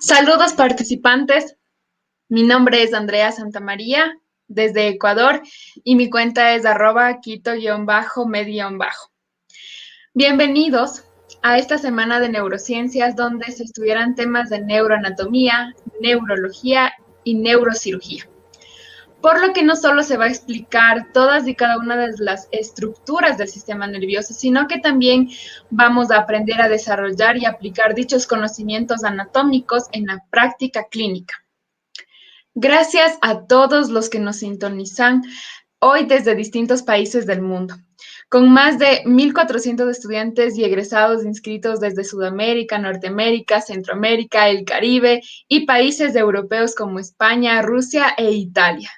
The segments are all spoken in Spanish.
Saludos participantes, mi nombre es Andrea Santamaría desde Ecuador y mi cuenta es @quito-med-. Bienvenidos a esta semana de neurociencias donde se estudiarán temas de neuroanatomía, neurología y neurocirugía. Por lo que no solo se va a explicar todas y cada una de las estructuras del sistema nervioso, sino que también vamos a aprender a desarrollar y aplicar dichos conocimientos anatómicos en la práctica clínica. Gracias a todos los que nos sintonizan hoy desde distintos países del mundo, con más de 1.400 estudiantes y egresados inscritos desde Sudamérica, Norteamérica, Centroamérica, el Caribe y países europeos como España, Rusia e Italia.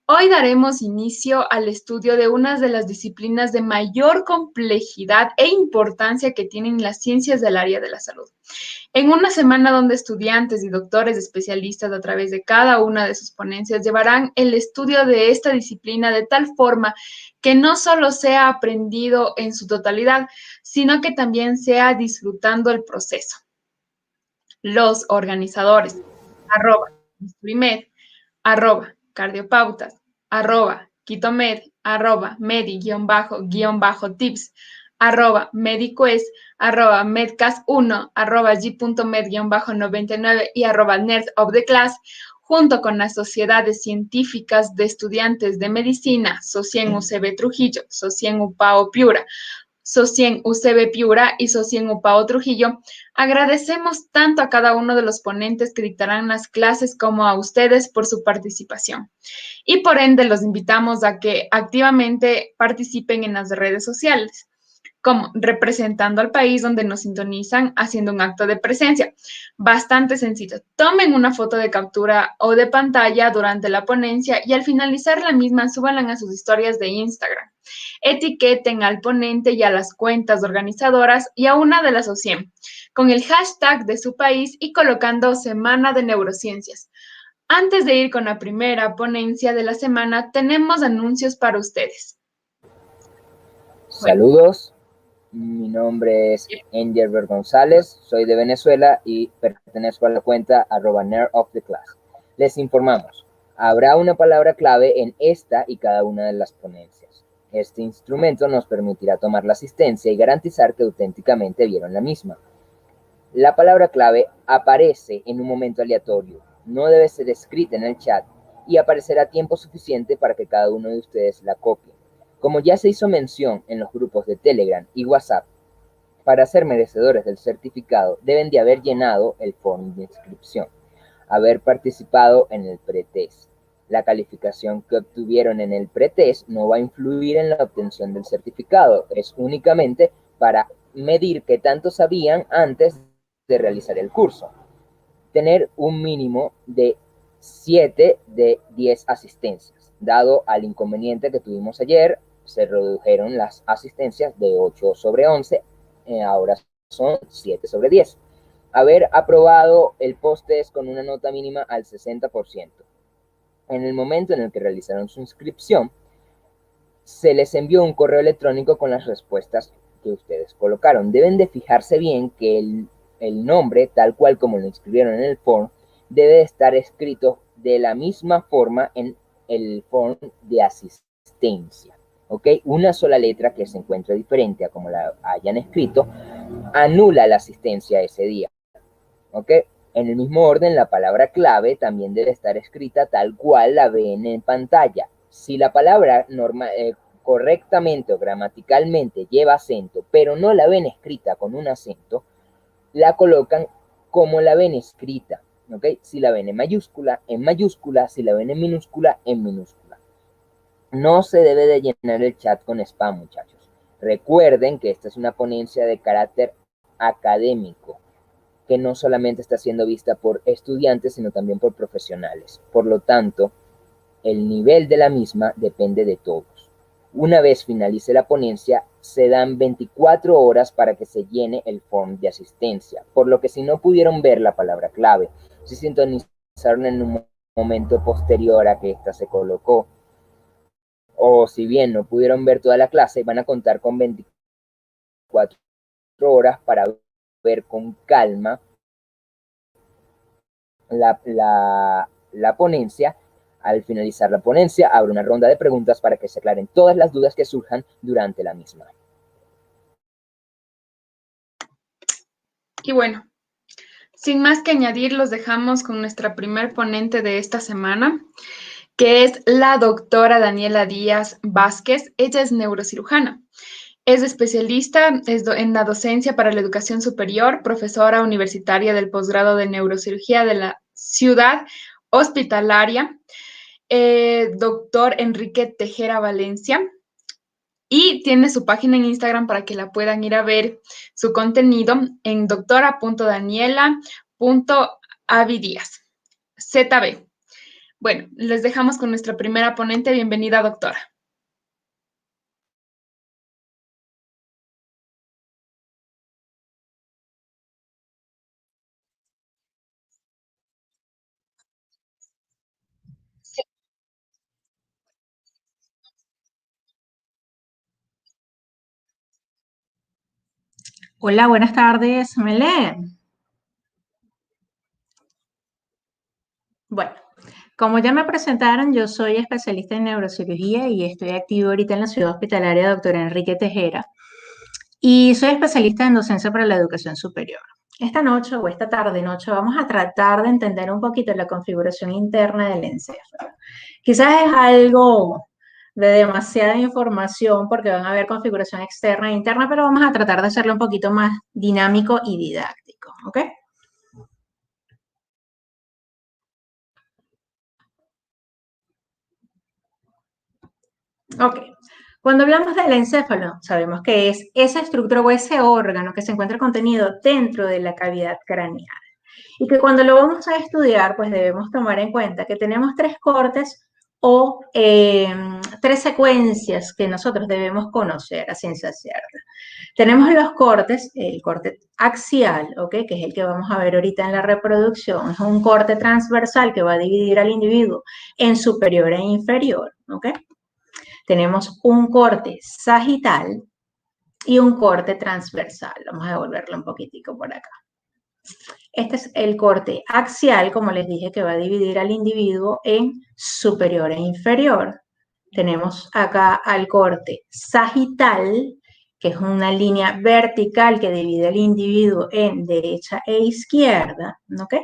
Hoy daremos inicio al estudio de una de las disciplinas de mayor complejidad e importancia que tienen las ciencias del área de la salud. En una semana donde estudiantes y doctores especialistas a través de cada una de sus ponencias llevarán el estudio de esta disciplina de tal forma que no solo sea aprendido en su totalidad, sino que también sea disfrutando el proceso. Los organizadores, @Instruimed, @Cardiopautas, @Quitomed, @Medi-tips, @Mediquest, @Medcast1, @G.med-99 y @Nerd of the Class, junto con las sociedades científicas de estudiantes de medicina, SOCIEN UCB Trujillo, SOCIEN UPAO Piura, SOCIEN UCB Piura y SOCIEN UPAO Trujillo, agradecemos tanto a cada uno de los ponentes que dictarán las clases como a ustedes por su participación. Y por ende los invitamos a que activamente participen en las redes sociales, como representando al país donde nos sintonizan, haciendo un acto de presencia. Bastante sencillo. Tomen una foto de captura o de pantalla durante la ponencia y al finalizar la misma, súbanla a sus historias de Instagram. Etiqueten al ponente y a las cuentas organizadoras y a una de las OCIEM con el hashtag de su país y colocando Semana de Neurociencias. Antes de ir con la primera ponencia de la semana, tenemos anuncios para ustedes. Bueno, Saludos, mi nombre es Engelbert González, soy de Venezuela y pertenezco a la cuenta @nerdoftheclass. Les informamos, habrá una palabra clave en esta y cada una de las ponencias. Este instrumento nos permitirá tomar la asistencia y garantizar que auténticamente vieron la misma. La palabra clave aparece en un momento aleatorio, no debe ser escrita en el chat y aparecerá tiempo suficiente para que cada uno de ustedes la copie. Como ya se hizo mención en los grupos de Telegram y WhatsApp, para ser merecedores del certificado deben de haber llenado el form de inscripción, haber participado en el pretest. La calificación que obtuvieron en el pretest no va a influir en la obtención del certificado, es únicamente para medir qué tanto sabían antes de realizar el curso. Tener un mínimo de 7 de 10 asistencias. Dado al inconveniente que tuvimos ayer, se redujeron las asistencias de 8 sobre 11, ahora son 7 sobre 10. Haber aprobado el post-test con una nota mínima al 60%. En el momento en el que realizaron su inscripción, se les envió un correo electrónico con las respuestas que ustedes colocaron. Deben de fijarse bien que el nombre, tal cual como lo inscribieron en el form, debe estar escrito de la misma forma en el form de asistencia. ¿Ok? Una sola letra que se encuentre diferente a como la hayan escrito, anula la asistencia ese día. ¿Ok? En el mismo orden, la palabra clave también debe estar escrita tal cual la ven en pantalla. Si la palabra correctamente o gramaticalmente lleva acento, pero no la ven escrita con un acento, la colocan como la ven escrita. ¿Ok? Si la ven en mayúscula, si la ven en minúscula, en minúscula. No se debe de llenar el chat con spam, muchachos. Recuerden que esta es una ponencia de carácter académico, que no solamente está siendo vista por estudiantes, sino también por profesionales. Por lo tanto, el nivel de la misma depende de todos. Una vez finalice la ponencia, se dan 24 horas para que se llene el form de asistencia, por lo que si no pudieron ver la palabra clave, si sintonizaron en un momento posterior a que ésta se colocó, o si bien no pudieron ver toda la clase, van a contar con 24 horas para ver con calma la ponencia. Al finalizar la ponencia, habrá una ronda de preguntas para que se aclaren todas las dudas que surjan durante la misma. Y bueno, sin más que añadir, los dejamos con nuestra primer ponente de esta semana, que es la doctora Daniela Díaz Vázquez. Ella es neurocirujana. Es especialista en la docencia para la educación superior, profesora universitaria del posgrado de neurocirugía de la Ciudad Hospitalaria, doctor Enrique Tejera Valencia, y tiene su página en Instagram para que la puedan ir a ver su contenido en doctora.daniela.avidíaz, ZB. Bueno, les dejamos con nuestra primera ponente. Bienvenida, doctora. Hola, buenas tardes, Melén. Bueno, como ya me presentaron, yo soy especialista en neurocirugía y estoy activo ahorita en la Ciudad Hospitalaria Doctor Enrique Tejera y soy especialista en docencia para la educación superior. Esta noche o esta tarde-noche vamos a tratar de entender un poquito la configuración interna del encéfalo. Quizás es algo de demasiada información porque van a haber configuración externa e interna, pero vamos a tratar de hacerlo un poquito más dinámico y didáctico, ¿ok? Ok. Cuando hablamos del encéfalo, sabemos que es esa estructura o ese órgano que se encuentra contenido dentro de la cavidad craneal. Y que cuando lo vamos a estudiar, pues debemos tomar en cuenta que tenemos tres cortes o tres secuencias que nosotros debemos conocer a ciencia cierta. Tenemos los cortes, el corte axial, ¿ok? Que es el que vamos a ver ahorita en la reproducción. Es un corte transversal que va a dividir al individuo en superior e inferior, ¿ok? Tenemos un corte sagital y un corte transversal. Vamos a devolverlo un poquitico por acá. Este es el corte axial, como les dije, que va a dividir al individuo en superior e inferior. Tenemos acá al corte sagital, que es una línea vertical que divide al individuo en derecha e izquierda, ¿ok?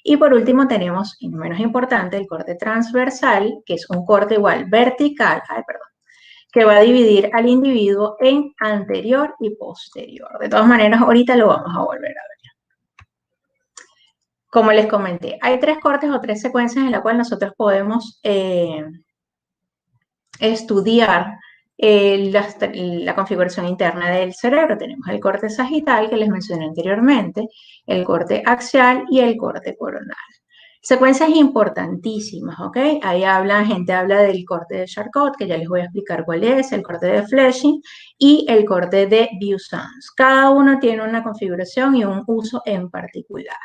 Y por último tenemos, y no menos importante, el corte transversal, que es un corte igual vertical, que va a dividir al individuo en anterior y posterior. De todas maneras, ahorita lo vamos a volver a ver. Como les comenté, hay tres cortes o tres secuencias en las cuales nosotros podemos estudiar la configuración interna del cerebro. Tenemos el corte sagital, que les mencioné anteriormente, el corte axial y el corte coronal. Secuencias importantísimas, ¿ok? Ahí gente habla del corte de Charcot, que ya les voy a explicar cuál es, el corte de Fleming y el corte de Biot-Savart. Cada uno tiene una configuración y un uso en particular.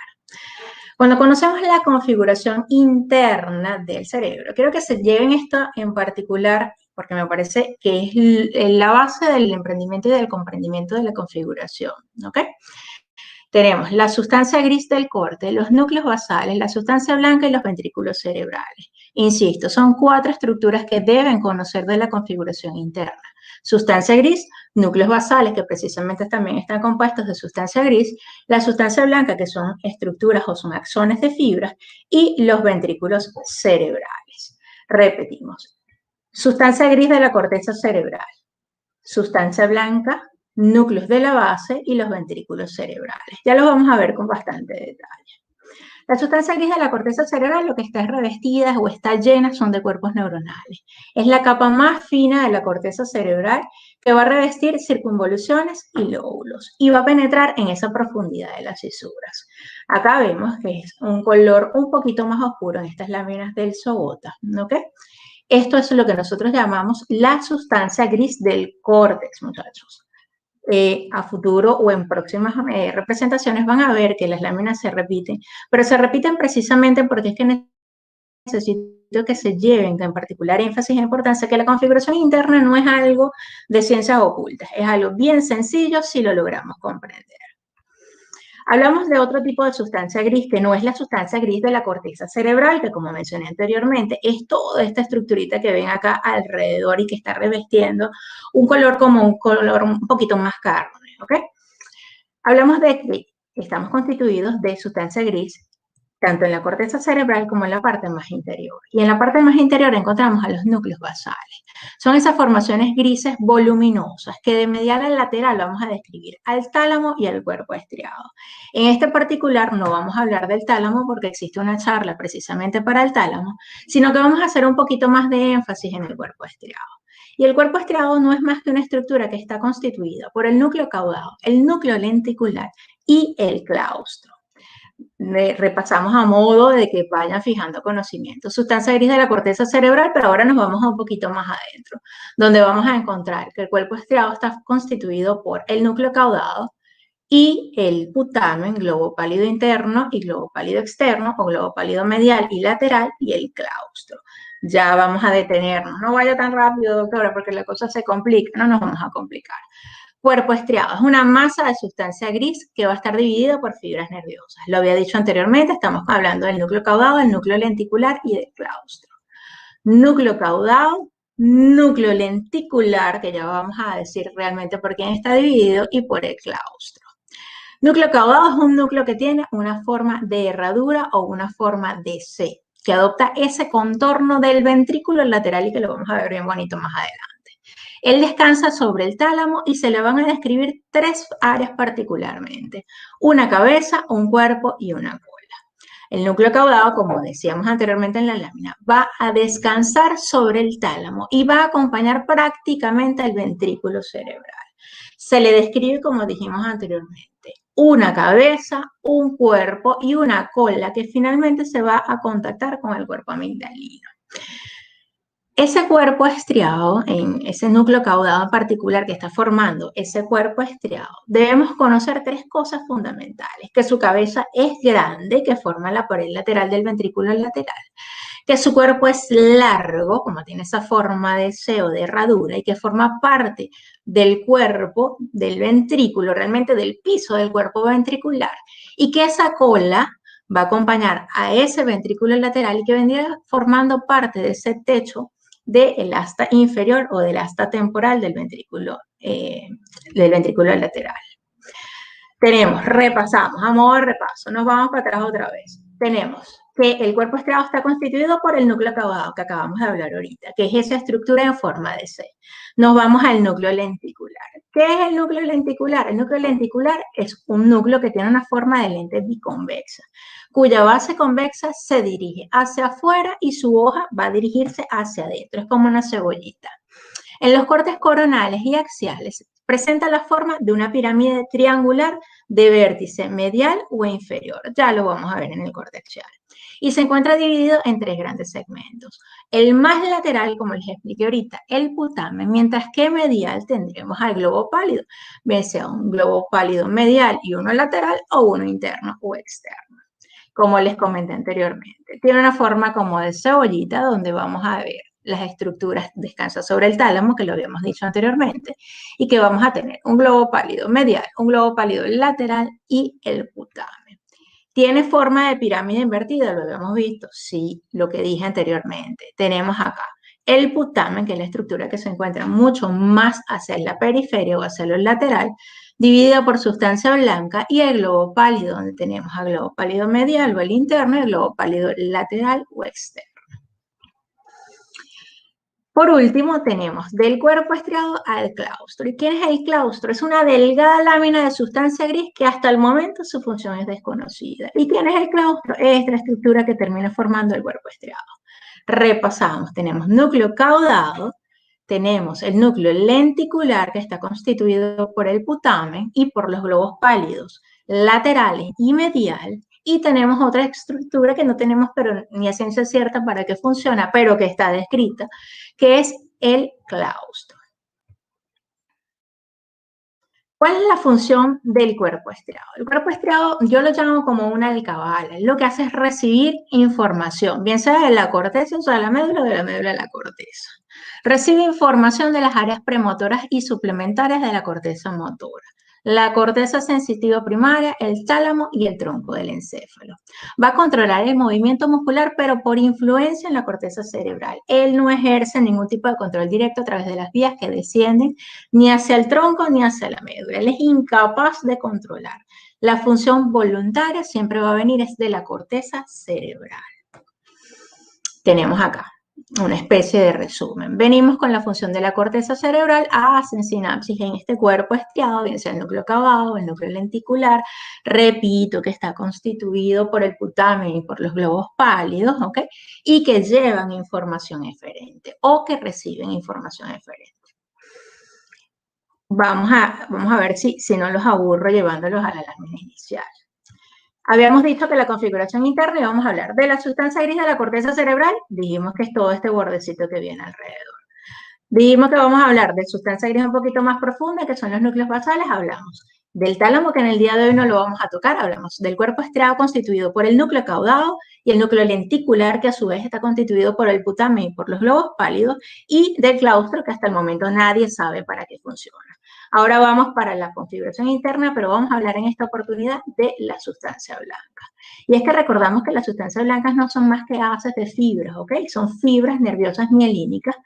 Cuando conocemos la configuración interna del cerebro, quiero que se lleven esto en particular porque me parece que es la base del emprendimiento y del comprendimiento de la configuración, ¿ok? Tenemos la sustancia gris del corte, los núcleos basales, la sustancia blanca y los ventrículos cerebrales. Insisto, son cuatro estructuras que deben conocer de la configuración interna. Sustancia gris, núcleos basales, que precisamente también están compuestos de sustancia gris, la sustancia blanca, que son estructuras o son axones de fibras, y los ventrículos cerebrales. Repetimos, sustancia gris de la corteza cerebral, sustancia blanca, núcleos de la base y los ventrículos cerebrales. Ya los vamos a ver con bastante detalle. La sustancia gris de la corteza cerebral lo que está revestida o está llena son de cuerpos neuronales. Es la capa más fina de la corteza cerebral que va a revestir circunvoluciones y lóbulos y va a penetrar en esa profundidad de las fisuras. Acá vemos que es un color un poquito más oscuro en estas láminas del Sobota, ¿ok? Esto es lo que nosotros llamamos la sustancia gris del córtex, muchachos. A futuro o en próximas representaciones van a ver que las láminas se repiten, pero se repiten precisamente porque es que necesito que se lleven en particular énfasis e importancia que la configuración interna no es algo de ciencias ocultas, es algo bien sencillo si lo logramos comprender. Hablamos de otro tipo de sustancia gris que no es la sustancia gris de la corteza cerebral, que como mencioné anteriormente, es toda esta estructurita que ven acá alrededor y que está revestiendo un color como un color un poquito más carne, ¿ok? Hablamos de que estamos constituidos de sustancia gris tanto en la corteza cerebral como en la parte más interior. Y en la parte más interior encontramos a los núcleos basales. Son esas formaciones grises voluminosas que de medial a lateral vamos a describir al tálamo y al cuerpo estriado. En este particular no vamos a hablar del tálamo porque existe una charla precisamente para el tálamo, sino que vamos a hacer un poquito más de énfasis en el cuerpo estriado. Y el cuerpo estriado no es más que una estructura que está constituida por el núcleo caudado, el núcleo lenticular y el claustro. Repasamos a modo de que vayan fijando conocimiento. Sustancia gris de la corteza cerebral, pero ahora nos vamos un poquito más adentro, donde vamos a encontrar que el cuerpo estriado está constituido por el núcleo caudado y el putamen, globo pálido interno y globo pálido externo, o globo pálido medial y lateral, y el claustro. Ya vamos a detenernos. No vaya tan rápido, doctora, porque la cosa se complica. No nos vamos a complicar. Cuerpo estriado es una masa de sustancia gris que va a estar dividida por fibras nerviosas. Lo había dicho anteriormente, estamos hablando del núcleo caudado, del núcleo lenticular y del claustro. Núcleo caudado, núcleo lenticular, que ya vamos a decir realmente por quién está dividido, y por el claustro. Núcleo caudado es un núcleo que tiene una forma de herradura o una forma de C, que adopta ese contorno del ventrículo lateral y que lo vamos a ver bien bonito más adelante. Él descansa sobre el tálamo y se le van a describir tres áreas particularmente: una cabeza, un cuerpo y una cola. El núcleo caudado, como decíamos anteriormente en la lámina, va a descansar sobre el tálamo y va a acompañar prácticamente al ventrículo cerebral. Se le describe, como dijimos anteriormente, una cabeza, un cuerpo y una cola que finalmente se va a contactar con el cuerpo amigdalino. Ese cuerpo estriado, en ese núcleo caudado en particular que está formando ese cuerpo estriado, debemos conocer tres cosas fundamentales: que su cabeza es grande, que forma la pared lateral del ventrículo lateral, que su cuerpo es largo, como tiene esa forma de C o de herradura, y que forma parte del cuerpo, del ventrículo, realmente del piso del cuerpo ventricular, y que esa cola va a acompañar a ese ventrículo lateral y que vendría formando parte de ese techo del asta inferior o del asta temporal del ventrículo lateral. Repasamos, a modo de repaso, nos vamos para atrás otra vez. Tenemos que el cuerpo estriado está constituido por el núcleo caudado que acabamos de hablar ahorita, que es esa estructura en forma de C. Nos vamos al núcleo lenticular. ¿Qué es el núcleo lenticular? El núcleo lenticular es un núcleo que tiene una forma de lente biconvexa, cuya base convexa se dirige hacia afuera y su hoja va a dirigirse hacia adentro. Es como una cebollita. En los cortes coronales y axiales presenta la forma de una pirámide triangular de vértice medial o inferior. Ya lo vamos a ver en el corte axial. Y se encuentra dividido en tres grandes segmentos. El más lateral, como les expliqué ahorita, el putamen, mientras que medial tendremos al globo pálido, bien sea un globo pálido medial y uno lateral o uno interno o externo. Como les comenté anteriormente, tiene una forma como de cebollita donde vamos a ver las estructuras, descansa sobre el tálamo, que lo habíamos dicho anteriormente, y que vamos a tener un globo pálido medial, un globo pálido lateral y el putamen. ¿Tiene forma de pirámide invertida? ¿Lo habíamos visto? Sí, lo que dije anteriormente. Tenemos acá el putamen, que es la estructura que se encuentra mucho más hacia la periferia o hacia lo lateral, dividida por sustancia blanca, y el globo pálido, donde tenemos al globo pálido medial o el interno y el globo pálido lateral o externo. Por último, tenemos del cuerpo estriado al claustro. ¿Y quién es el claustro? Es una delgada lámina de sustancia gris que hasta el momento su función es desconocida. ¿Y quién es el claustro? Es la estructura que termina formando el cuerpo estriado. Repasamos, tenemos núcleo caudado, tenemos el núcleo lenticular que está constituido por el putamen y por los globos pálidos laterales y medial, y tenemos otra estructura que no tenemos pero ni a ciencia cierta para qué funciona, pero que está descrita, que es el claustro. ¿Cuál es la función del cuerpo estriado? El cuerpo estriado yo lo llamo como una alcabala. Lo que hace es recibir información, bien sea de la corteza, o sea, de la médula, o de la médula a la corteza. Recibe información de las áreas premotoras y suplementarias de la corteza motora. la corteza sensitiva primaria, el tálamo y el tronco del encéfalo. Va a controlar el movimiento muscular, pero por influencia en la corteza cerebral. Él no ejerce ningún tipo de control directo a través de las vías que descienden ni hacia el tronco ni hacia la médula. Él es incapaz de controlar. La función voluntaria siempre va a venir es de la corteza cerebral. Tenemos acá una especie de resumen. Venimos con la función de la corteza cerebral, hacen sinapsis en este cuerpo estriado, bien sea el núcleo caudado, el núcleo lenticular, repito que está constituido por el putamen y por los globos pálidos, ¿ok? Y que llevan información eferente o que reciben información eferente. Vamos a ver si no los aburro llevándolos a la lámina inicial. Habíamos dicho que la configuración interna íbamos a hablar de la sustancia gris de la corteza cerebral. Dijimos que es todo este bordecito que viene alrededor. Dijimos que vamos a hablar de sustancia gris un poquito más profunda, que son los núcleos basales. Hablamos del tálamo, que en el día de hoy no lo vamos a tocar. Hablamos del cuerpo estriado constituido por el núcleo caudado y el núcleo lenticular, que a su vez está constituido por el putamen y por los globos pálidos, y del claustro, que hasta el momento nadie sabe para qué funciona. Ahora vamos para la configuración interna, pero vamos a hablar en esta oportunidad de la sustancia blanca. Y es que recordamos que las sustancias blancas no son más que haces de fibras, ¿ok? Son fibras nerviosas mielínicas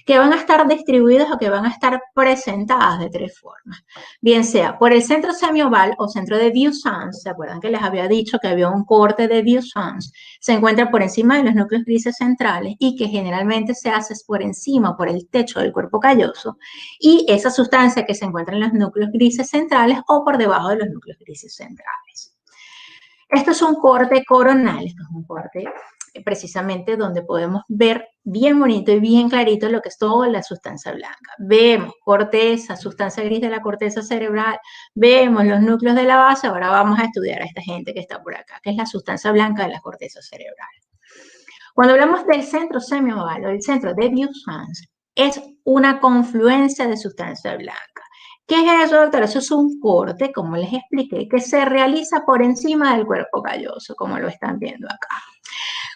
que van a estar distribuidas o que van a estar presentadas de tres formas. Bien sea por el centro semioval o centro de Vieux-Sens, ¿se acuerdan que les había dicho que había un corte de Vieux-Sens? Se encuentra por encima de los núcleos grises centrales y que generalmente se hace por encima, por el techo del cuerpo calloso, y esa sustancia que se encuentra en los núcleos grises centrales o por debajo de los núcleos grises centrales. Esto es un corte coronal, esto es un corte precisamente donde podemos ver bien bonito y bien clarito lo que es toda la sustancia blanca. Vemos corteza, sustancia gris de la corteza cerebral, vemos los núcleos de la base. Ahora vamos a estudiar a esta gente que está por acá, que es la sustancia blanca de la corteza cerebral. Cuando hablamos del centro semioval o del centro de Vieux-Sens, es una confluencia de sustancia blanca. ¿Qué es eso, doctora? Eso es un corte, como les expliqué, que se realiza por encima del cuerpo calloso, como lo están viendo acá.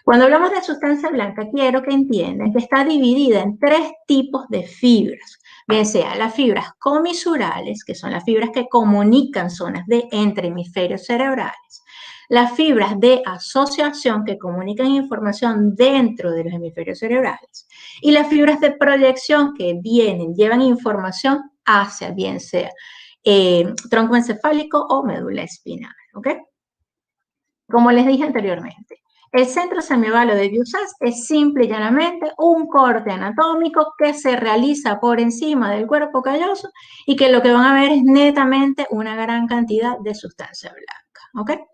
Cuando hablamos de sustancia blanca, quiero que entiendan que está dividida en tres tipos de fibras. Bien sea las fibras comisurales, que son las fibras que comunican zonas entre hemisferios cerebrales. Las fibras de asociación, que comunican información dentro de los hemisferios cerebrales. Y las fibras de proyección, que llevan información hacia, bien sea tronco encefálico o médula espinal, ¿ok? Como les dije anteriormente, el centro semioval de Vieux-Sens es simple y llanamente un corte anatómico que se realiza por encima del cuerpo calloso y que lo que van a ver es netamente una gran cantidad de sustancia blanca, ¿ok?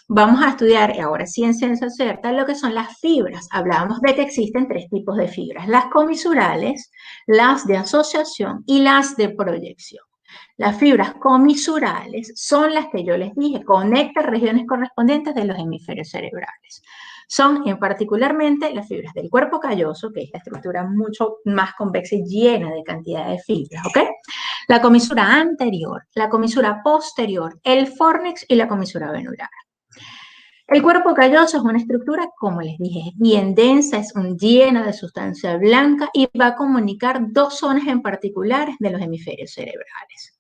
Vamos a estudiar ahora sí en ciencia cierta lo que son las fibras. Hablábamos de que existen tres tipos de fibras: las comisurales, las de asociación y las de proyección. Las fibras comisurales son las que yo les dije, conectan regiones correspondientes de los hemisferios cerebrales. Son particularmente las fibras del cuerpo calloso, que es la estructura mucho más convexa y llena de cantidad de fibras, ¿ok? La comisura anterior, la comisura posterior, el fornix y la comisura venular. El cuerpo calloso es una estructura, como les dije, es bien densa, es llena de sustancia blanca y va a comunicar dos zonas en particulares de los hemisferios cerebrales.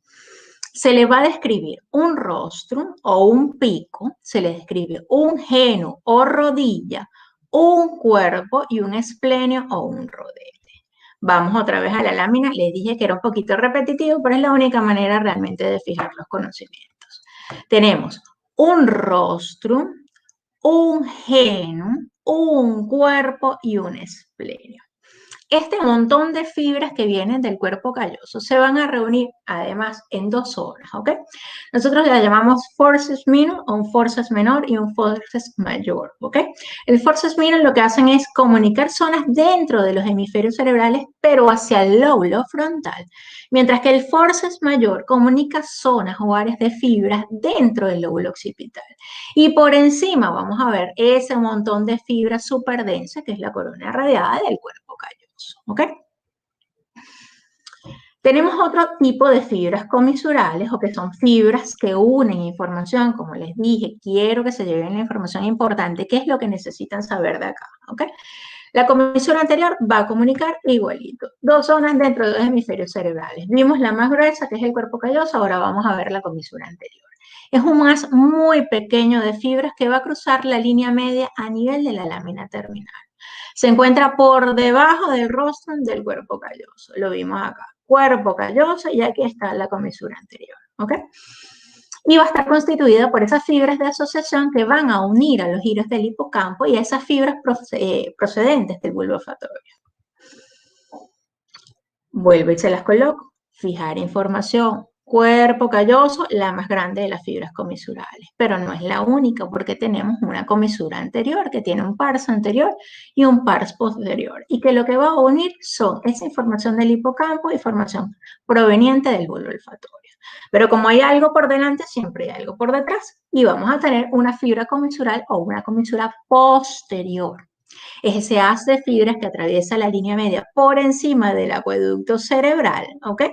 Se le va a describir un rostrum o un pico, se le describe un genu o rodilla, un cuerpo y un esplenio o un rodete. Vamos otra vez a la lámina. Les dije que era un poquito repetitivo, pero es la única manera realmente de fijar los conocimientos. Tenemos un rostrum, un genu, un cuerpo y un esplenio. Este montón de fibras que vienen del cuerpo calloso se van a reunir además en dos zonas, ¿ok? Nosotros la llamamos forces minor o un forces menor y un forces mayor, ¿ok? El forces minor lo que hacen es comunicar zonas dentro de los hemisferios cerebrales, pero hacia el lóbulo frontal, mientras que el forces mayor comunica zonas o áreas de fibras dentro del lóbulo occipital. Y por encima vamos a ver ese montón de fibras súper densa que es la corona radiada del cuerpo calloso. ¿Ok? Tenemos otro tipo de fibras comisurales o que son fibras que unen información, como les dije, quiero que se lleven la información importante, ¿qué es lo que necesitan saber de acá? ¿Ok? La comisura anterior va a comunicar igualito. Dos zonas dentro de dos hemisferios cerebrales. Vimos la más gruesa, que es el cuerpo calloso, ahora vamos a ver la comisura anterior. Es un haz muy pequeño de fibras que va a cruzar la línea media a nivel de la lámina terminal. Se encuentra por debajo del rostrum del cuerpo calloso. Lo vimos acá. Cuerpo calloso y aquí está la comisura anterior. ¿Ok? Y va a estar constituida por esas fibras de asociación que van a unir a los giros del hipocampo y a esas fibras procedentes del bulbo olfatorio. Vuelvo y se las coloco. Fijar información. Cuerpo calloso, la más grande de las fibras comisurales, pero no es la única porque tenemos una comisura anterior que tiene un pars anterior y un pars posterior y que lo que va a unir son esa información del hipocampo, información proveniente del bulbo olfatorio. Pero como hay algo por delante, siempre hay algo por detrás y vamos a tener una fibra comisural o una comisura posterior. Es ese haz de fibras que atraviesa la línea media por encima del acueducto cerebral, ¿ok?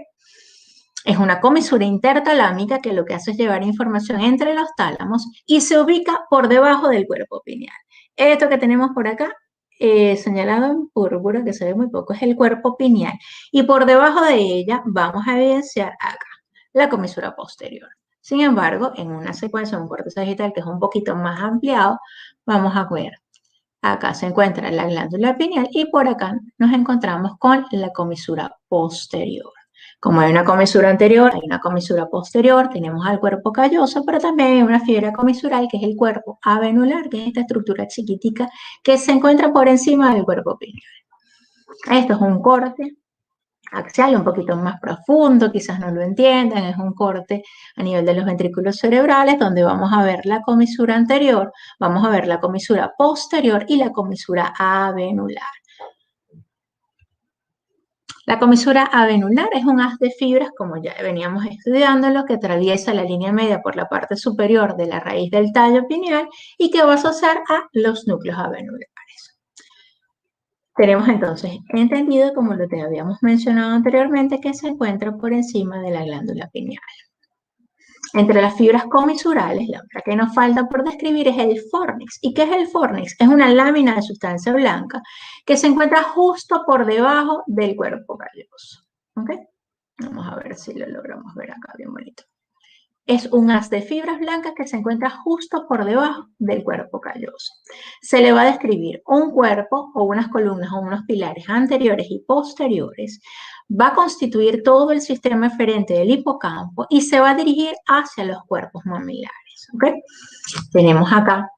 Es una comisura intertalámica que lo que hace es llevar información entre los tálamos y se ubica por debajo del cuerpo pineal. Esto que tenemos por acá, señalado en púrpura, que se ve muy poco, es el cuerpo pineal. Y por debajo de ella vamos a evidenciar acá la comisura posterior. Sin embargo, en una secuencia, un corte sagital que es un poquito más ampliado, vamos a ver. Acá se encuentra la glándula pineal y por acá nos encontramos con la comisura posterior. Como hay una comisura anterior, hay una comisura posterior, tenemos al cuerpo calloso, pero también hay una fibra comisural que es el cuerpo avenular, que es esta estructura chiquitica que se encuentra por encima del cuerpo pineal. Esto es un corte axial un poquito más profundo, quizás no lo entiendan, es un corte a nivel de los ventrículos cerebrales donde vamos a ver la comisura anterior, vamos a ver la comisura posterior y la comisura avenular. La comisura avenular es un haz de fibras, como ya veníamos estudiándolo, que atraviesa la línea media por la parte superior de la raíz del tallo pineal y que va a asociar a los núcleos avenulares. Tenemos entonces entendido, como lo te habíamos mencionado anteriormente, que se encuentra por encima de la glándula pineal. Entre las fibras comisurales, la otra que nos falta por describir es el fornix. ¿Y qué es el fornix? Es una lámina de sustancia blanca que se encuentra justo por debajo del cuerpo calloso. ¿Ok? Vamos a ver si lo logramos ver acá bien bonito. Es un haz de fibras blancas que se encuentra justo por debajo del cuerpo calloso. Se le va a describir un cuerpo o unas columnas o unos pilares anteriores y posteriores. Va a constituir todo el sistema eferente del hipocampo y se va a dirigir hacia los cuerpos mamilares. ¿Okay? Tenemos acá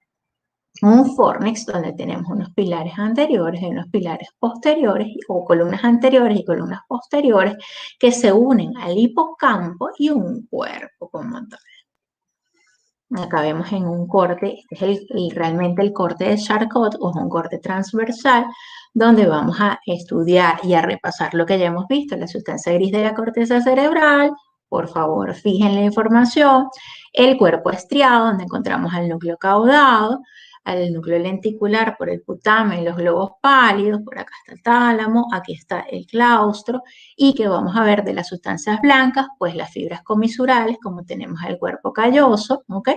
un fornix donde tenemos unos pilares anteriores y unos pilares posteriores o columnas anteriores y columnas posteriores que se unen al hipocampo y un cuerpo como tal. Acá vemos en un corte, este es realmente el corte de Charcot o es un corte transversal donde vamos a estudiar y a repasar lo que ya hemos visto, la sustancia gris de la corteza cerebral. Por favor, fijen la información. El cuerpo estriado, donde encontramos al núcleo caudado, al núcleo lenticular por el putamen y los globos pálidos, por acá está el tálamo, aquí está el claustro, y que vamos a ver de las sustancias blancas, pues las fibras comisurales, como tenemos el cuerpo calloso, ¿ok?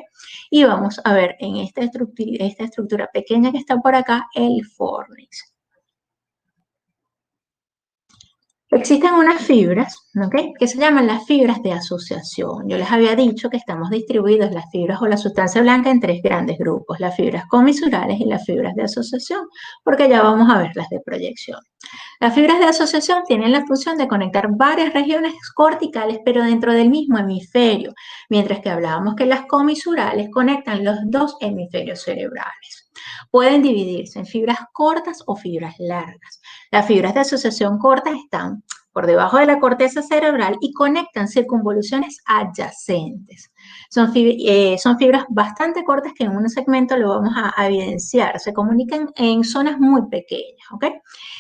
Y vamos a ver en esta estructura pequeña que está por acá, el fornix. Existen unas fibras, ¿ok?, que se llaman las fibras de asociación. Yo les había dicho que estamos distribuidos las fibras o la sustancia blanca en tres grandes grupos, las fibras comisurales y las fibras de asociación, porque ya vamos a ver las de proyección. Las fibras de asociación tienen la función de conectar varias regiones corticales, pero dentro del mismo hemisferio, mientras que hablábamos que las comisurales conectan los dos hemisferios cerebrales. Pueden dividirse en fibras cortas o fibras largas. Las fibras de asociación cortas están por debajo de la corteza cerebral y conectan circunvoluciones adyacentes. Son fibras bastante cortas que en un segmento lo vamos a evidenciar. Se comunican en zonas muy pequeñas, ¿ok?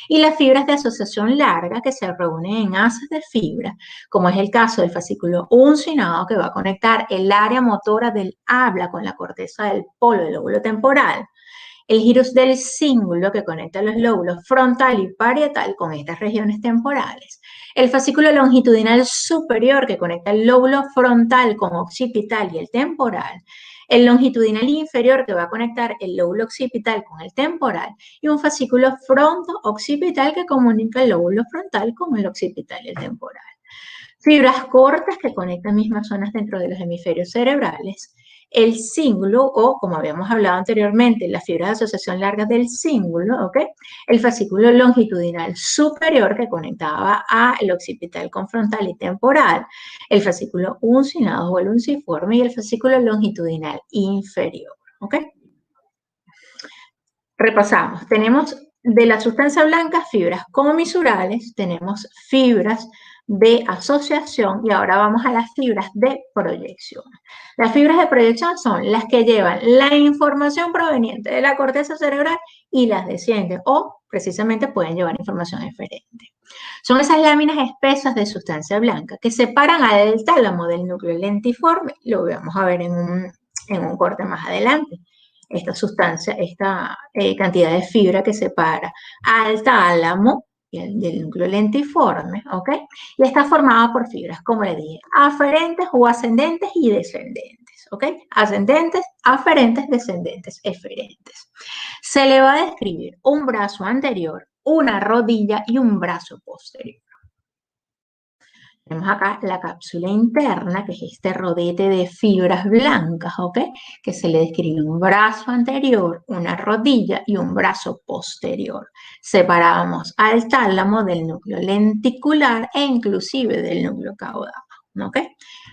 Y las fibras de asociación larga que se reúnen en haces de fibra, como es el caso del fascículo uncinado que va a conectar el área motora del habla con la corteza del polo del lóbulo temporal. El gyrus del cíngulo que conecta los lóbulos frontal y parietal con estas regiones temporales. El fascículo longitudinal superior que conecta el lóbulo frontal con occipital y el temporal. el longitudinal inferior que va a conectar el lóbulo occipital con el temporal y un fascículo fronto-occipital que comunica el lóbulo frontal con el occipital y el temporal. Fibras cortas que conectan mismas zonas dentro de los hemisferios cerebrales. El cíngulo, o como habíamos hablado anteriormente, las fibras de asociación largas del cíngulo, ¿ok? El fascículo longitudinal superior que conectaba al occipital con frontal y temporal, el fascículo uncinado o el unciforme y el fascículo longitudinal inferior, ¿ok? Repasamos, tenemos de la sustancia blanca fibras comisurales, tenemos fibras de asociación y ahora vamos a las fibras de proyección. Las fibras de proyección son las que llevan la información proveniente de la corteza cerebral y las descienden o precisamente pueden llevar información eferente. Son esas láminas espesas de sustancia blanca que separan al tálamo del núcleo lentiforme, lo vamos a ver en un corte más adelante. Esta sustancia, esta cantidad de fibra que separa al tálamo del núcleo lentiforme, ¿ok? Y está formada por fibras, como le dije, aferentes o ascendentes y descendentes, ¿ok? Ascendentes, aferentes, descendentes, eferentes. Se le va a describir un brazo anterior, una rodilla y un brazo posterior. Tenemos acá la cápsula interna, que es este rodete de fibras blancas, ¿ok? Que se le describe un brazo anterior, una rodilla y un brazo posterior. Separamos al tálamo del núcleo lenticular e inclusive del núcleo caudado, ¿ok?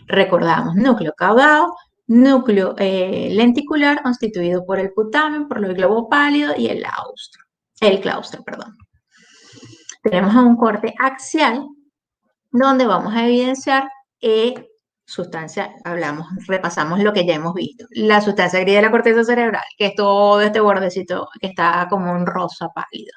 Recordamos, núcleo caudado, núcleo lenticular constituido por el putamen, por el globo pálido y el claustro, perdón. Tenemos un corte axial, donde vamos a evidenciar sustancia, repasamos lo que ya hemos visto. La sustancia gris de la corteza cerebral, que es todo este bordecito que está como un rosa pálido.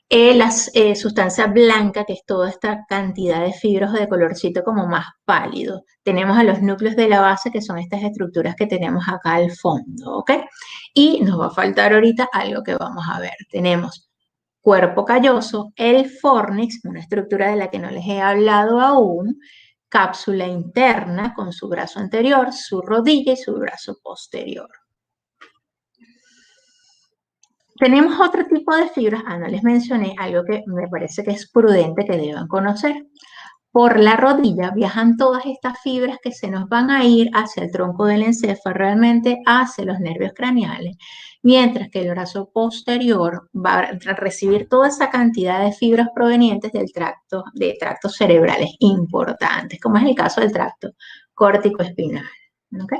La sustancia blanca, que es toda esta cantidad de fibras de colorcito como más pálido. Tenemos a los núcleos de la base, que son estas estructuras que tenemos acá al fondo, ¿ok? Y nos va a faltar ahorita algo que vamos a ver. Tenemos cuerpo calloso, el fornix, una estructura de la que no les he hablado aún, cápsula interna con su brazo anterior, su rodilla y su brazo posterior. Tenemos otro tipo de fibras, no les mencioné algo que me parece que es prudente que deban conocer. Por la rodilla viajan todas estas fibras que se nos van a ir hacia el tronco del encéfalo, realmente hacia los nervios craneales, mientras que el brazo posterior va a recibir toda esa cantidad de fibras provenientes de tractos cerebrales importantes, como es el caso del tracto córtico-espinal. ¿Okay?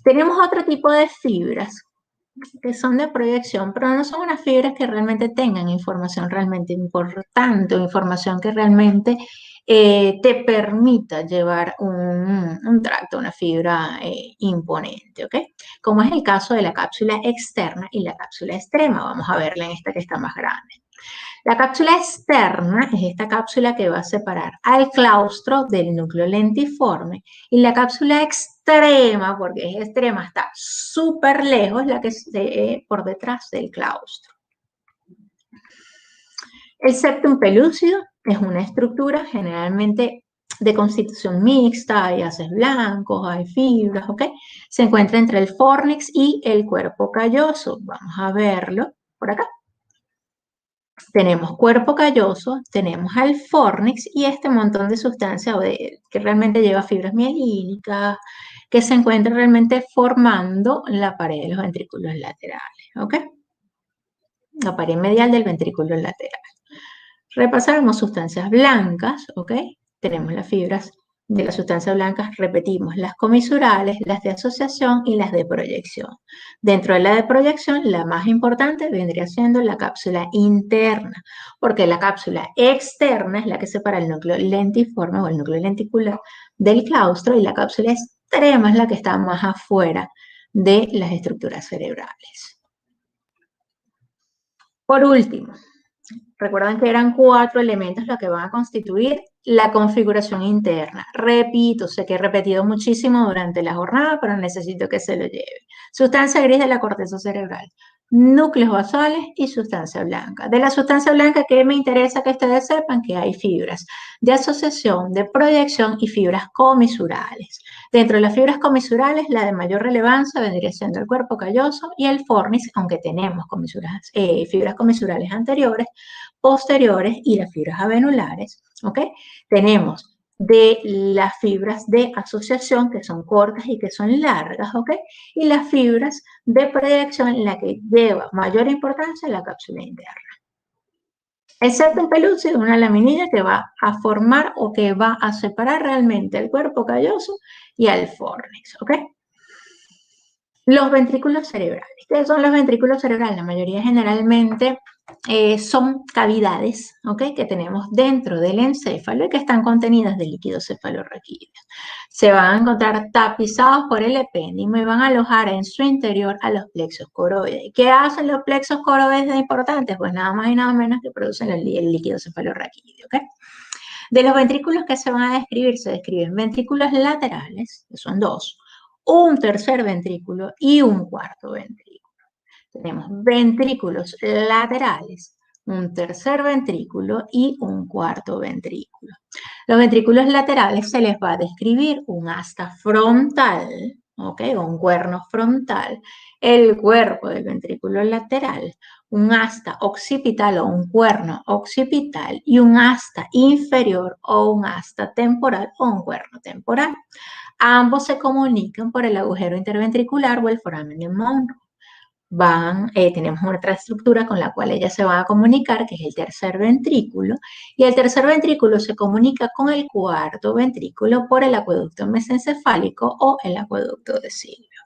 Tenemos otro tipo de fibras que son de proyección, pero no son unas fibras que realmente tengan información realmente importante o información que realmente te permita llevar un tracto, una fibra imponente, ¿ok? Como es el caso de la cápsula externa y la cápsula extrema. Vamos a verla en esta que está más grande. La cápsula externa es esta cápsula que va a separar al claustro del núcleo lentiforme y la cápsula extrema, porque es extrema, está súper lejos, la que está por detrás del claustro. El septum pelúcido es una estructura generalmente de constitución mixta, hay haces blancos, hay fibras, ¿ok? Se encuentra entre el fornix y el cuerpo calloso. Vamos a verlo por acá. Tenemos cuerpo calloso, tenemos al fornix y este montón de sustancia que realmente lleva fibras mielínicas, que se encuentra realmente formando la pared de los ventrículos laterales, ¿ok? La pared medial del ventrículo lateral. Repasamos sustancias blancas, ¿ok? Tenemos las fibras de las sustancias blancas, repetimos, las comisurales, las de asociación y las de proyección. Dentro de la de proyección, la más importante vendría siendo la cápsula interna, porque la cápsula externa es la que separa el núcleo lentiforme o el núcleo lenticular del claustro y la cápsula extrema es la que está más afuera de las estructuras cerebrales. Por último, recuerden que eran 4 elementos los que van a constituir la configuración interna. Repito, sé que he repetido muchísimo durante la jornada, pero necesito que se lo lleve. Sustancia gris de la corteza cerebral. núcleos basales y sustancia blanca. De la sustancia blanca, que me interesa que ustedes sepan que hay fibras de asociación, de proyección y fibras comisurales. Dentro de las fibras comisurales, la de mayor relevancia vendría siendo el cuerpo calloso y el fornis, aunque tenemos fibras comisurales anteriores, posteriores y las fibras avenulares, ¿ok? Tenemos de las fibras de asociación, que son cortas y que son largas, ¿ok? Y las fibras de proyección, la que lleva mayor importancia, la cápsula interna. Excepto el pelúcido, una laminilla que va a formar o que va a separar realmente el cuerpo calloso y al fornix, ¿ok? Los ventrículos cerebrales. ¿Qué son los ventrículos cerebrales? La mayoría generalmente son cavidades, ¿ok? Que tenemos dentro del encéfalo y que están contenidas de líquido cefalorraquídeo. Se van a encontrar tapizados por el epéndimo y van a alojar en su interior a los plexos coroides. ¿Qué hacen los plexos coroides de importantes? Pues nada más y nada menos que producen el líquido cefalorraquídeo, ¿ok? De los ventrículos que se van a describir, se describen ventrículos laterales, que son dos, un tercer ventrículo y un cuarto ventrículo. Tenemos ventrículos laterales, un tercer ventrículo y un cuarto ventrículo. Los ventrículos laterales se les va a describir un asta frontal, ¿ok? O un cuerno frontal, el cuerpo del ventrículo lateral, un asta occipital o un cuerno occipital y un asta inferior o un asta temporal o un cuerno temporal. Ambos se comunican por el agujero interventricular o el foramen de Monro. Tenemos otra estructura con la cual ellas se van a comunicar, que es el tercer ventrículo, y el tercer ventrículo se comunica con el cuarto ventrículo por el acueducto mesencefálico o el acueducto de Silvio.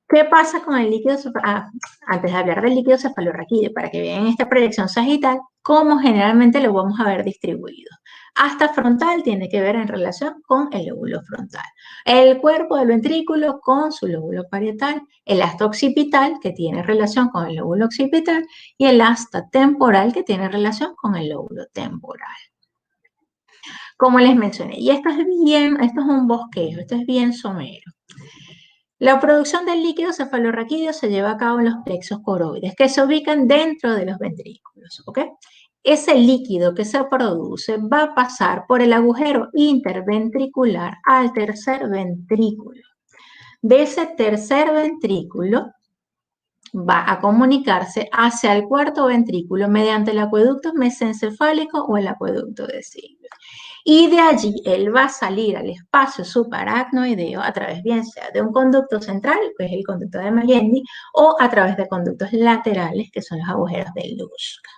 ¿Qué pasa con el líquido cefalorraquídeo? Antes de hablar del líquido cefalorraquídeo, para que vean esta proyección sagital, cómo generalmente lo vamos a ver distribuido. Asta frontal tiene que ver en relación con el lóbulo frontal. El cuerpo del ventrículo con su lóbulo parietal. El asta occipital, que tiene relación con el lóbulo occipital. Y el asta temporal, que tiene relación con el lóbulo temporal. Como les mencioné, y esto es un bosquejo, esto es bien somero. La producción del líquido cefalorraquídeo se lleva a cabo en los plexos coroides, que se ubican dentro de los ventrículos, ¿ok? Ese líquido que se produce va a pasar por el agujero interventricular al tercer ventrículo. De ese tercer ventrículo va a comunicarse hacia el cuarto ventrículo mediante el acueducto mesencefálico o el acueducto de Silvio. Y de allí él va a salir al espacio subaracnoideo a través bien sea de un conducto central, que es el conducto de Magendie, o a través de conductos laterales, que son los agujeros de Luschka.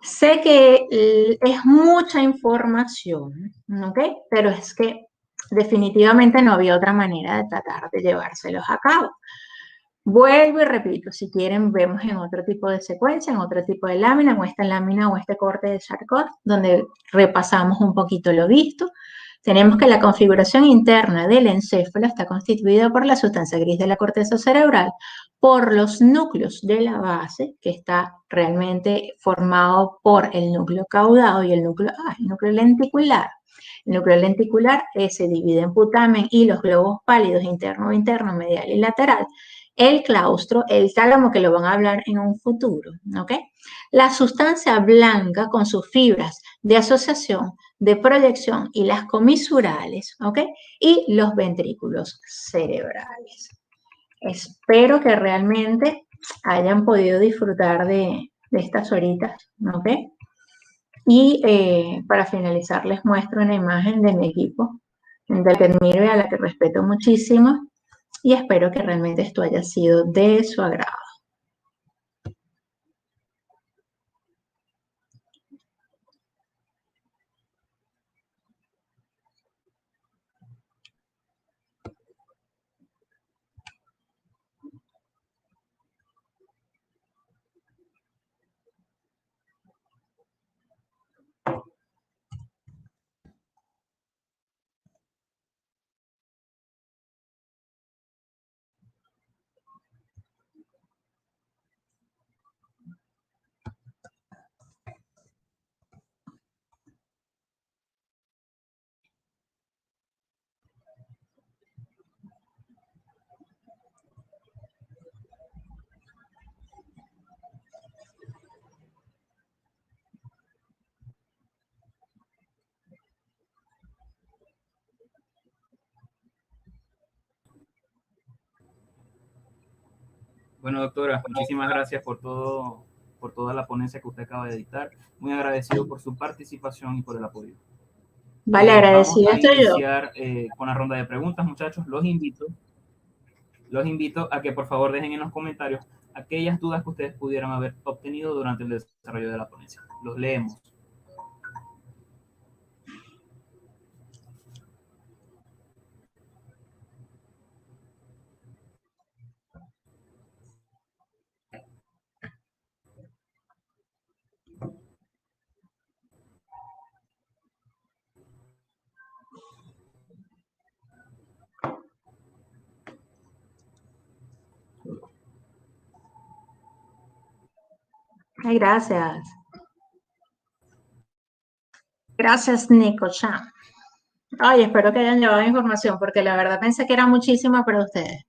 Sé que es mucha información, ¿ok? Pero es que definitivamente no había otra manera de tratar de llevárselos a cabo. Vuelvo y repito, si quieren vemos en otro tipo de secuencia, en otro tipo de lámina, o esta lámina o este corte de Charcot, donde repasamos un poquito lo visto. Tenemos que la configuración interna del encéfalo está constituida por la sustancia gris de la corteza cerebral, por los núcleos de la base, que está realmente formado por el núcleo caudado y el núcleo lenticular. El núcleo lenticular se divide en putamen y los globos pálidos interno, medial y lateral. El claustro, el tálamo, que lo van a hablar en un futuro, ¿ok? La sustancia blanca con sus fibras de asociación, de proyección y las comisurales, ¿ok? Y los ventrículos cerebrales. Espero que realmente hayan podido disfrutar de estas horitas, ¿ok? Y para finalizar les muestro una imagen de mi equipo, de la que admiro y a la que respeto muchísimo, y espero que realmente esto haya sido de su agrado. Bueno, doctora, muchísimas gracias por todo, por toda la ponencia que usted acaba de dictar. Muy agradecido por su participación y por el apoyo. Vale, Vamos agradecida a estoy yo. iniciar con la ronda de preguntas, muchachos. Los invito a que por favor dejen en los comentarios aquellas dudas que ustedes pudieran haber obtenido durante el desarrollo de la ponencia. Los leemos. Ay, gracias. Gracias, Nico-chan. Ay, espero que hayan llevado información, porque la verdad pensé que era muchísima para ustedes.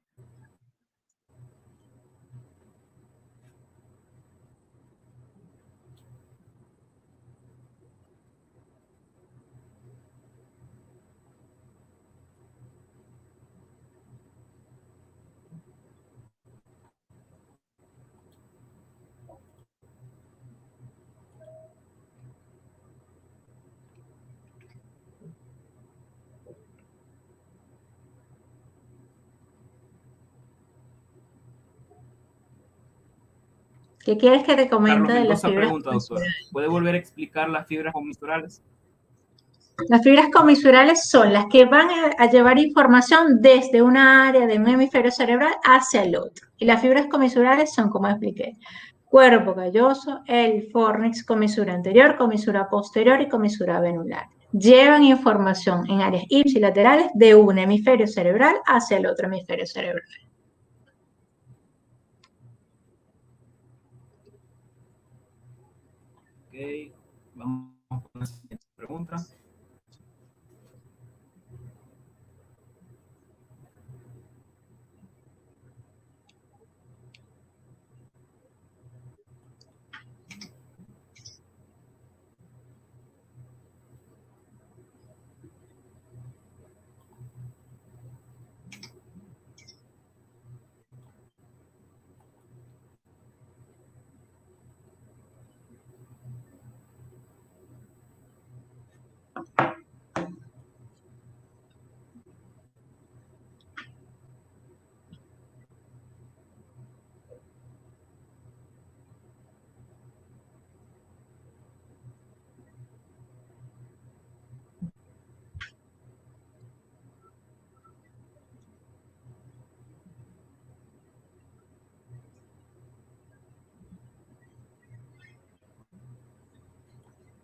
¿Qué quieres que te comente Carlos de las Mendoza fibras pregunta, doctora, comisurales? ¿puede volver a explicar las fibras comisurales? Las fibras comisurales son las que van a llevar información desde una área de un hemisferio cerebral hacia el otro. Y las fibras comisurales son, como expliqué, cuerpo calloso, el fornix, comisura anterior, comisura posterior y comisura venular. Llevan información en áreas ipsilaterales de un hemisferio cerebral hacia el otro hemisferio cerebral. Ok, vamos con la siguiente pregunta.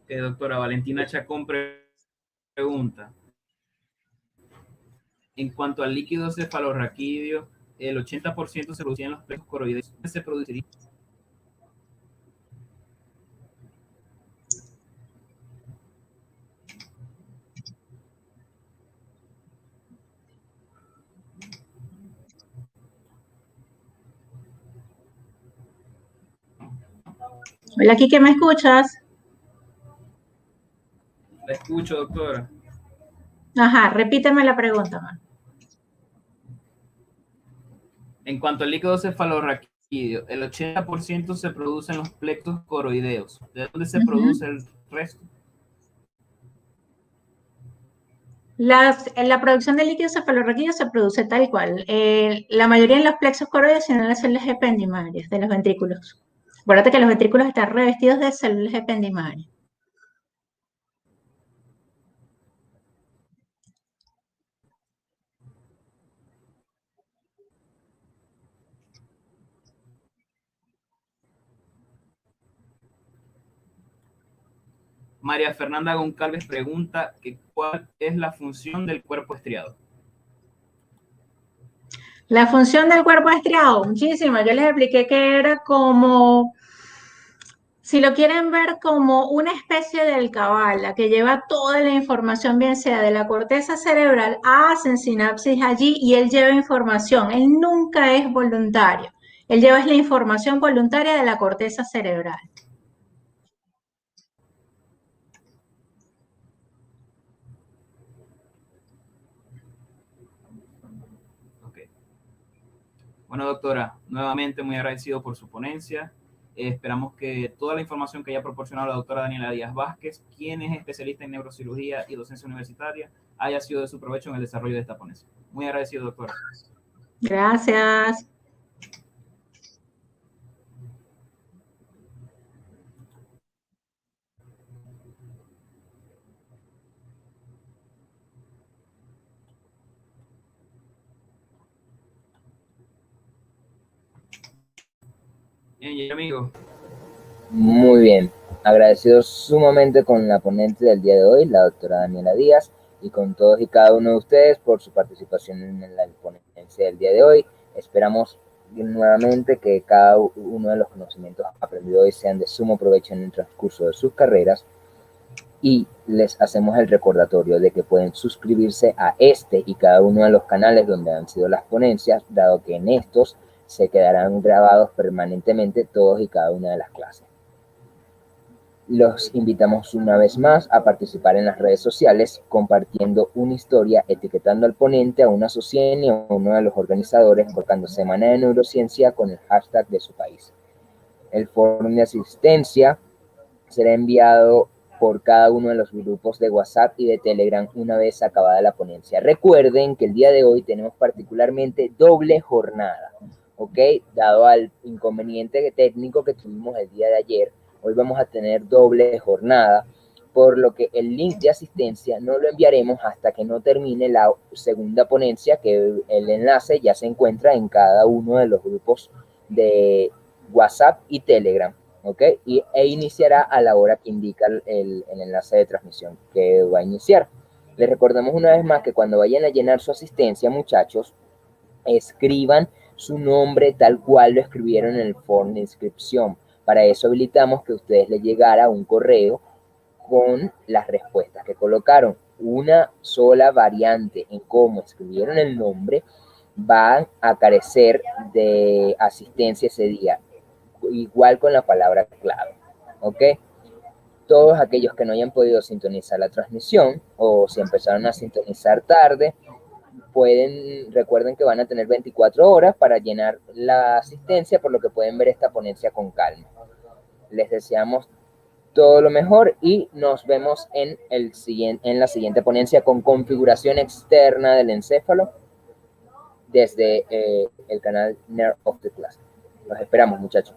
Doctora Valentina Chacón pregunta, en cuanto al líquido cefalorraquídeo, el 80% se producía en los plexos coroideos. ¿Qué se produciría? Hola, Kike, ¿me escuchas? La escucho, doctora. Ajá, repíteme la pregunta, man. En cuanto al líquido cefalorraquídeo, el 80% se produce en los plexos coroideos. ¿De dónde se produce el resto? La producción de líquido cefalorraquídeo se produce tal cual. La mayoría en los plexos coroides y en las células ependimarias de los ventrículos. Acuérdate que los ventrículos están revestidos de células ependimarias. María Fernanda Goncalves pregunta que cuál es la función del cuerpo estriado. La función del cuerpo estriado, muchísima. Yo les expliqué que era como, si lo quieren ver como una especie de alcabala que lleva toda la información, bien sea de la corteza cerebral, hacen sinapsis allí y él lleva información. Él nunca es voluntario. Él lleva la información voluntaria de la corteza cerebral. Okay. Bueno, doctora, nuevamente muy agradecido por su ponencia. Esperamos que toda la información que haya proporcionado la doctora Daniela Díaz Vázquez, quien es especialista en neurocirugía y docencia universitaria, haya sido de su provecho en el desarrollo de esta ponencia. Muy agradecido, doctora. Gracias. Bien, amigo. Muy bien, agradecido sumamente con la ponente del día de hoy, la doctora Daniela Díaz, y con todos y cada uno de ustedes por su participación en la ponencia del día de hoy. Esperamos nuevamente que cada uno de los conocimientos aprendidos hoy sean de sumo provecho en el transcurso de sus carreras, y les hacemos el recordatorio de que pueden suscribirse a este y cada uno de los canales donde han sido las ponencias, dado que en estos se quedarán grabados permanentemente todos y cada una de las clases. Los invitamos una vez más a participar en las redes sociales compartiendo una historia, etiquetando al ponente, a una SOCIENI y a uno de los organizadores, colocando Semana de Neurociencia con el hashtag de su país. El foro de asistencia será enviado por cada uno de los grupos de WhatsApp y de Telegram una vez acabada la ponencia. Recuerden que el día de hoy tenemos particularmente doble jornada, ¿ok? Dado al inconveniente técnico que tuvimos el día de ayer, hoy vamos a tener doble jornada, por lo que el link de asistencia no lo enviaremos hasta que no termine la segunda ponencia, que el enlace ya se encuentra en cada uno de los grupos de WhatsApp y Telegram, ¿ok? E iniciará a la hora que indica el enlace de transmisión que va a iniciar. Les recordamos una vez más que cuando vayan a llenar su asistencia, muchachos, escriban su nombre tal cual lo escribieron en el form de inscripción. Para eso habilitamos que a ustedes les llegara un correo con las respuestas que colocaron. Una sola variante en cómo escribieron el nombre van a carecer de asistencia ese día, igual con la palabra clave, ¿ok? Todos aquellos que no hayan podido sintonizar la transmisión o si empezaron a sintonizar tarde, recuerden que van a tener 24 horas para llenar la asistencia, por lo que pueden ver esta ponencia con calma. Les deseamos todo lo mejor y nos vemos en la siguiente ponencia con configuración externa del encéfalo desde el canal Nerd of the Class. Los esperamos, muchachos.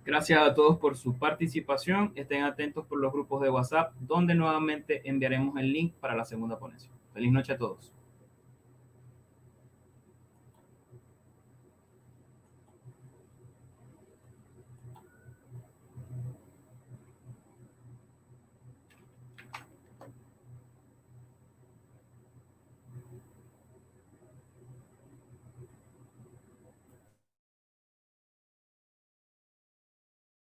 Gracias a todos por su participación. Estén atentos por los grupos de WhatsApp, donde nuevamente enviaremos el link para la segunda ponencia. Feliz noche a todos.